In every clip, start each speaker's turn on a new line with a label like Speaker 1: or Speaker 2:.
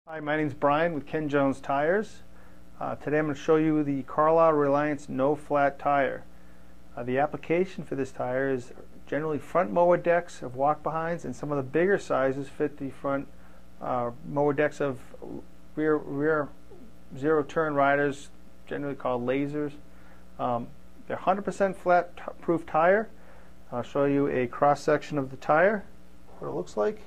Speaker 1: Hi, my name is Brian with Ken Jones Tires. Today I'm going to show you the Carlile Reliance No Flat Tire. The application for this tire is generally front mower decks of walk-behinds, and some of the bigger sizes fit the front mower decks of rear zero-turn riders, generally called lasers. They're 100% flat-proof tire. I'll show you a cross-section of the tire, what it looks like.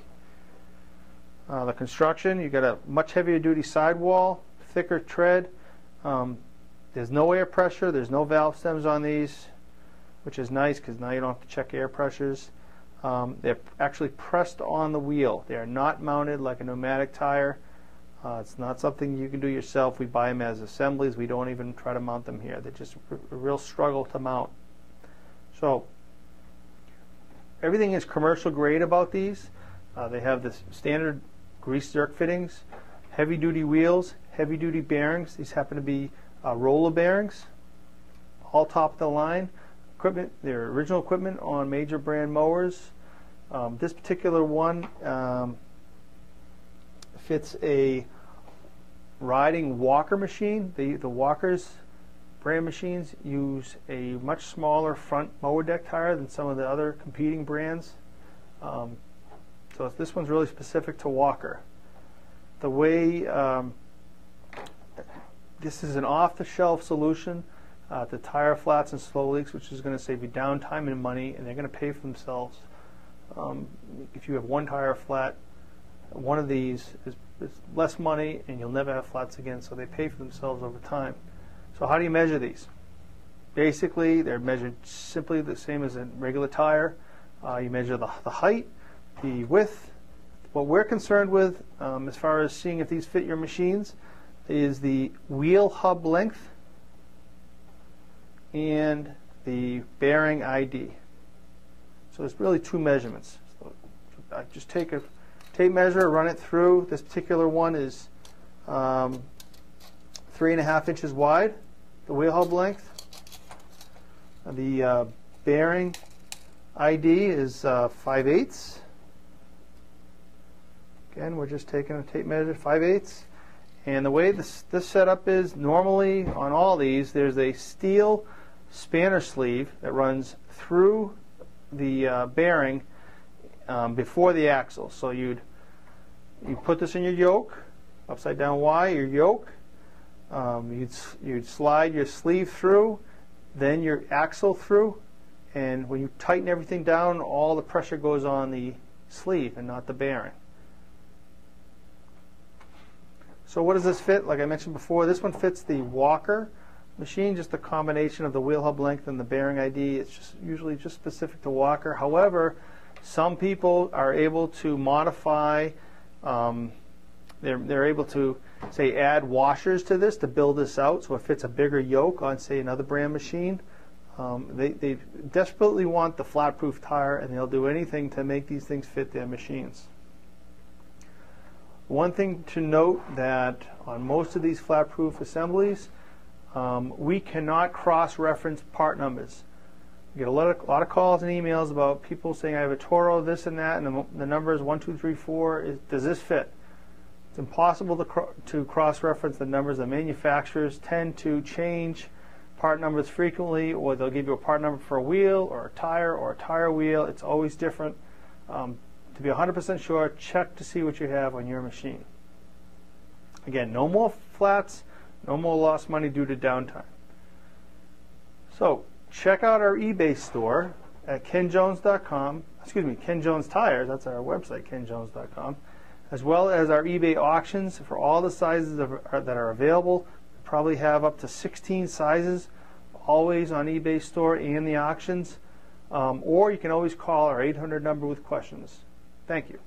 Speaker 1: The construction, you got a much heavier duty sidewall, thicker tread. There's no air pressure, there's no valve stems on these, which is nice because now you don't have to check air pressures. They're actually pressed on the wheel. They are not mounted like a pneumatic tire. It's not something you can do yourself. We buy them as assemblies. We don't even try to mount them here. They're just a real struggle to mount. So everything is commercial grade about these. They have the standard grease zerk fittings, heavy duty wheels, heavy duty bearings. These happen to be roller bearings, all top of the line equipment. They're original equipment on major brand mowers. This particular one fits a riding walker machine. The walkers brand machines use a much smaller front mower deck tire than some of the other competing brands. So this one's really specific to walker. The way this is an off-the-shelf solution to tire flats and slow leaks, which is going to save you downtime and money, and they're going to pay for themselves. If you have one tire flat, one of these is less money, and you'll never have flats again. So they pay for themselves over time. So how do you measure these? Basically, they're measured simply the same as a regular tire. You measure the height, the width. What we're concerned with as far as seeing if these fit your machines is the wheel hub length and the bearing ID. So there's really two measurements. So I just take a tape measure, run it through. This particular one is 3.5 inches wide, the wheel hub length. The bearing ID is 5/8. Again, we're just taking a tape measure, 5/8. And the way this setup is, normally on all these, there's a steel spanner sleeve that runs through the bearing before the axle. So you put this in your yoke, upside down Y, your yoke. You'd slide your sleeve through, then your axle through, and when you tighten everything down, all the pressure goes on the sleeve and not the bearing. So what does this fit? Like I mentioned before, this one fits the walker machine, just a combination of the wheel hub length and the bearing ID. It's just usually just specific to walker. However, some people are able to modify, they're able to, say, add washers to this to build this out so it fits a bigger yoke on, say, another brand machine. They desperately want the flat-proof tire, and they'll do anything to make these things fit their machines. One thing to note that on most of these flat-proof assemblies, we cannot cross-reference part numbers. We get a lot of calls and emails about people saying, I have a Toro, this and that, and the number is 1, 2, 3, 4. Does this fit? It's impossible to cross-reference the numbers. The manufacturers tend to change part numbers frequently, or they'll give you a part number for a wheel or a tire wheel. It's always different. To be 100% sure, check to see what you have on your machine. Again, no more flats, no more lost money due to downtime. So check out our eBay store at kenjones.com, excuse me, Ken Jones Tires, that's our website, kenjones.com, as well as our eBay auctions for all the sizes that are available. We probably have up to 16 sizes always on eBay store and the auctions. Or you can always call our 800 number with questions. Thank you.